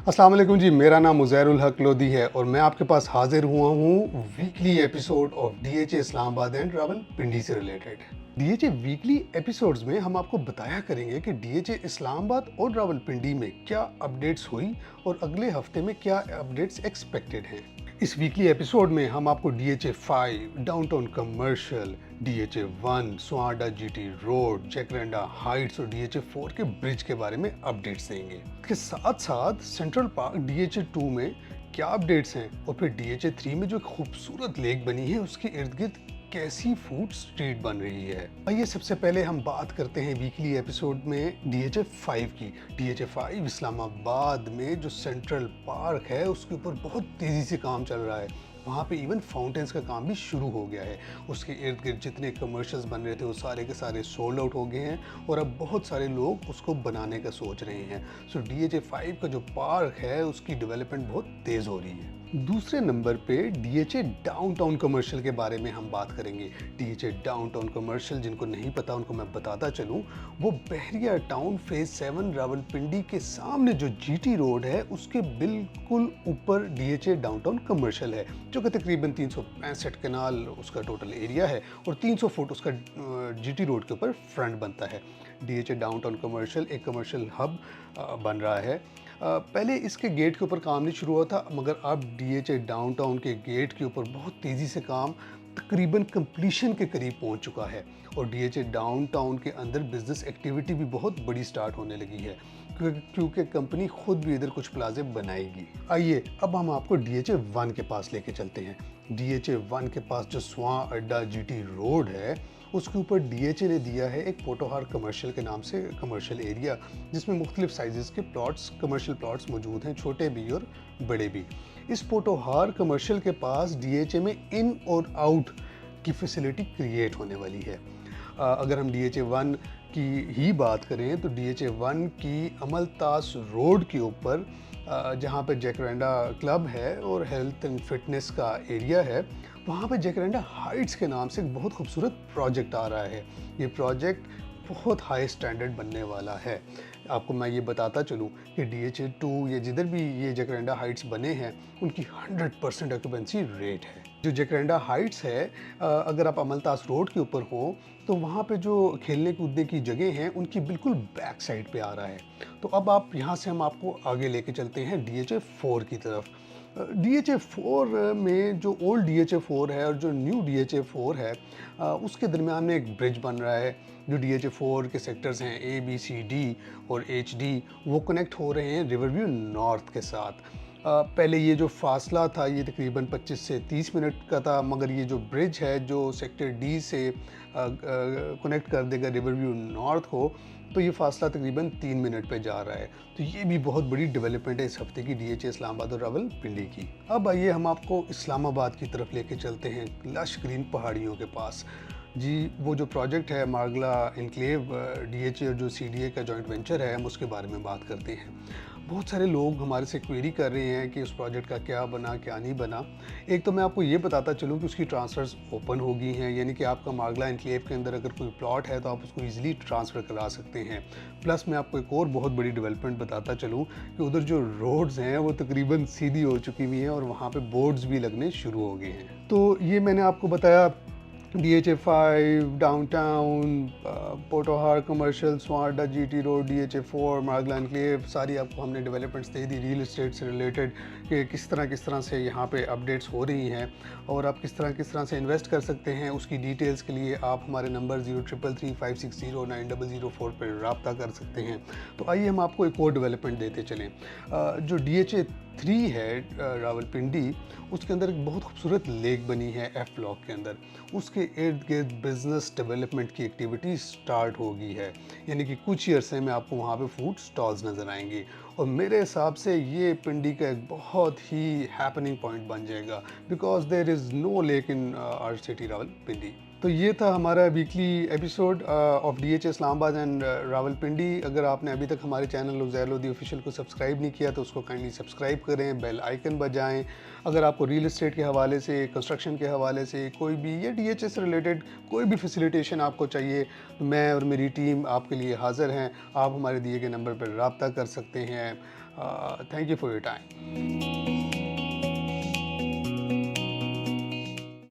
अस्सलाम वालेकुम जी, मेरा नाम उज़ैरुल हक लोधी है और मैं आपके पास हाजिर हुआ हूँ weekly episode of DHA Islamabad and Rawalpindi से रिलेटेड। डीएचए वीकली एपिसोड्स में हम आपको बताया करेंगे कि डीएचए इस्लामाबाद और रावलपिंडी में क्या अपडेट्स हुई और अगले हफ्ते में क्या अपडेट्स एक्सपेक्टेड हैं। इस वीकली एपिसोड में हम आपको DHA 5, डाउनटाउन कमर्शियल, DHA 1, स्वाडा GT रोड, जैकरेंडा हाइट्स और DHA 4 के ब्रिज के बारे में अपडेट्स देंगे। इसके साथ साथ सेंट्रल पार्क DHA 2 में क्या अपडेट्स हैं और फिर DHA 3 में जो एक खूबसूरत लेक बनी है उसके इर्द गिर्द कैसी फूड स्ट्रीट बन रही है। आइए सबसे पहले हम बात करते हैं वीकली एपिसोड में DHA 5 की। DHA 5 इस्लामाबाद में जो सेंट्रल पार्क है उसके ऊपर बहुत तेज़ी से काम चल रहा है। वहाँ पे इवन फाउंटेन्स का काम भी शुरू हो गया है। उसके इर्द गिर्द जितने कमर्शियल्स बन रहे थे वो सारे के सारे सोल्ड आउट हो गए हैं और अब बहुत सारे लोग उसको बनाने का सोच रहे हैं। सो DHA 5 का जो पार्क है उसकी डेवलपमेंट बहुत तेज़ हो रही है। दूसरे नंबर पे DHA डाउनटाउन कमर्शियल के बारे में हम बात करेंगे। DHA डाउनटाउन कमर्शियल जिनको नहीं पता उनको मैं बताता चलूँ, वो बहरिया टाउन फेज 7 रावलपिंडी के सामने जो GT रोड है उसके बिल्कुल ऊपर DHA डाउनटाउन कमर्शियल है, जो कि तकरीबन 365 कनाल उसका टोटल एरिया है और 300 फुट उसका GT रोड के ऊपर फ्रंट बनता है। DHA डाउनटाउन कमर्शियल एक कमर्शियल हब बन रहा है। पहले इसके गेट के ऊपर काम नहीं शुरू हुआ था, मगर अब DHA डाउनटाउन के गेट के ऊपर बहुत तेज़ी से काम तकरीबन कंप्लीशन के करीब पहुंच चुका है और DHA डाउनटाउन के अंदर बिजनेस एक्टिविटी भी बहुत बड़ी स्टार्ट होने लगी है क्योंकि कंपनी खुद भी इधर कुछ प्लाजे बनाएगी। आइए अब हम आपको DHA 1 के पास लेके चलते हैं। DHA 1 के पास जो स्वां अड्डा GT रोड है उसके ऊपर DHA ने दिया है एक पोटोहार कमर्शियल के नाम से कमर्शियल एरिया, जिसमें मुख्तलिफ साइजेस के प्लॉट्स कमर्शियल प्लॉट्स मौजूद हैं, छोटे भी और बड़े भी। इस पोटोहार कमर्शियल के पास DHA में इन और आउट की फैसिलिटी क्रिएट होने वाली है। अगर हम DHA 1 की ही बात करें तो DHA 1 की अमलतास रोड के ऊपर जहाँ पे जैकरेंडा क्लब है और हेल्थ एंड फिटनेस का एरिया है, वहाँ पे जैकरेंडा हाइट्स के नाम से एक बहुत खूबसूरत प्रोजेक्ट आ रहा है। ये प्रोजेक्ट बहुत हाई स्टैंडर्ड बनने वाला है। आपको मैं ये बताता चलूँ कि DHA 2 या जिधर भी ये जैकरेंडा हाइट्स बने हैं उनकी 100% ऑक्यूपेंसी रेट है। जो जैकरेंडा हाइट्स है, अगर आप अमलतास रोड के ऊपर हो तो वहाँ पे जो खेलने कूदने की जगह हैं उनकी बिल्कुल बैक साइड पे आ रहा है। तो अब आप यहाँ से हम आपको आगे लेके चलते हैं DHA 4 की तरफ। DHA 4 में जो ओल्ड DHA 4 है और जो न्यू DHA 4 है उसके दरमियान में एक ब्रिज बन रहा है। जो DHA 4 के सेक्टर्स हैं ABCD और HD वो कनेक्ट हो रहे हैं रिवरव्यू नॉर्थ के साथ। पहले ये जो फासला था ये तकरीबन 25 से 30 मिनट का था, मगर ये जो ब्रिज है जो सेक्टर D से कनेक्ट कर देगा रिवरव्यू नॉर्थ को, तो ये फासला तकरीबन 3 मिनट पे जा रहा है। तो ये भी बहुत बड़ी डेवलपमेंट है इस हफ्ते की DHA इस्लामाबाद और रावलपिंडी की। अब आइए हम आपको इस्लामाबाद की तरफ लेके चलते हैं, लश ग्रीन पहाड़ियों के पास। जी, वो जो प्रोजेक्ट है मार्गला इनक्लेव DHA और जो CDA का जॉइंट वेंचर है, हम उसके बारे में बात करते हैं। बहुत सारे लोग हमारे से क्वेरी कर रहे हैं कि उस प्रोजेक्ट का क्या बना क्या नहीं बना। एक तो मैं आपको ये बताता चलूँ कि उसकी ट्रांसफ़र्स ओपन हो गई हैं, यानी कि आपका मार्गला इनक्लेव के अंदर अगर कोई प्लॉट है तो आप उसको ईजिली ट्रांसफ़र करा सकते हैं। प्लस मैं आपको एक और बहुत बड़ी डेवलपमेंट बताता चलूँ कि उधर जो रोड्स हैं वो तकरीबन सीधी हो चुकी हुई हैं और वहाँ पर बोर्ड्स भी लगने शुरू हो गए हैं। तो ये मैंने आपको बताया DHA 5, downtown, Potohar commercial, Swada GT road, DHA 4, Margalla enclave, सारी आपको हमने डेवलपमेंट्स दे दी रियल एस्टेट से रिलेटेड कि किस तरह से यहाँ पे अपडेट्स हो रही हैं और आप किस तरह से इन्वेस्ट कर सकते हैं। उसकी डिटेल्स के लिए आप हमारे नंबर 033356090004 पर रब्ता कर सकते हैं। तो आइए हम आपको एक और डेवलपमेंट देते चलें। जो DHA 3 है रावलपिंडी, उसके अंदर एक बहुत खूबसूरत लेक बनी है F ब्लॉक के अंदर। उसके इर्द गिर्द बिजनेस डेवलपमेंट की एक्टिविटी स्टार्ट हो गई है, यानी कि कुछ ही अरसे में आपको वहाँ पे फूड स्टॉल्स नज़र आएंगे और मेरे हिसाब से ये पिंडी का एक बहुत ही हैपनिंग पॉइंट बन जाएगा because there is no lake in our city Rawalpindi. तो ये था हमारा weekly episode of DHA Islamabad and Rawalpindi. अगर आपने अभी तक हमारे चैनल उज़ैर लोधी ऑफिशियल को सब्सक्राइब नहीं किया तो उसको काइंडली सब्सक्राइब करें, बेल आइकन बजाएं। अगर आपको रियल एस्टेट के हवाले से, कंस्ट्रक्शन के हवाले से कोई भी या DHA से रिलेटेड कोई भी फैसिलिटेशन आपको चाहिए तो मैं और मेरी टीम आपके लिए हाज़िर हैं। आप हमारे दिए गए नंबर पर रब्ता कर सकते हैं। Thank you for your time.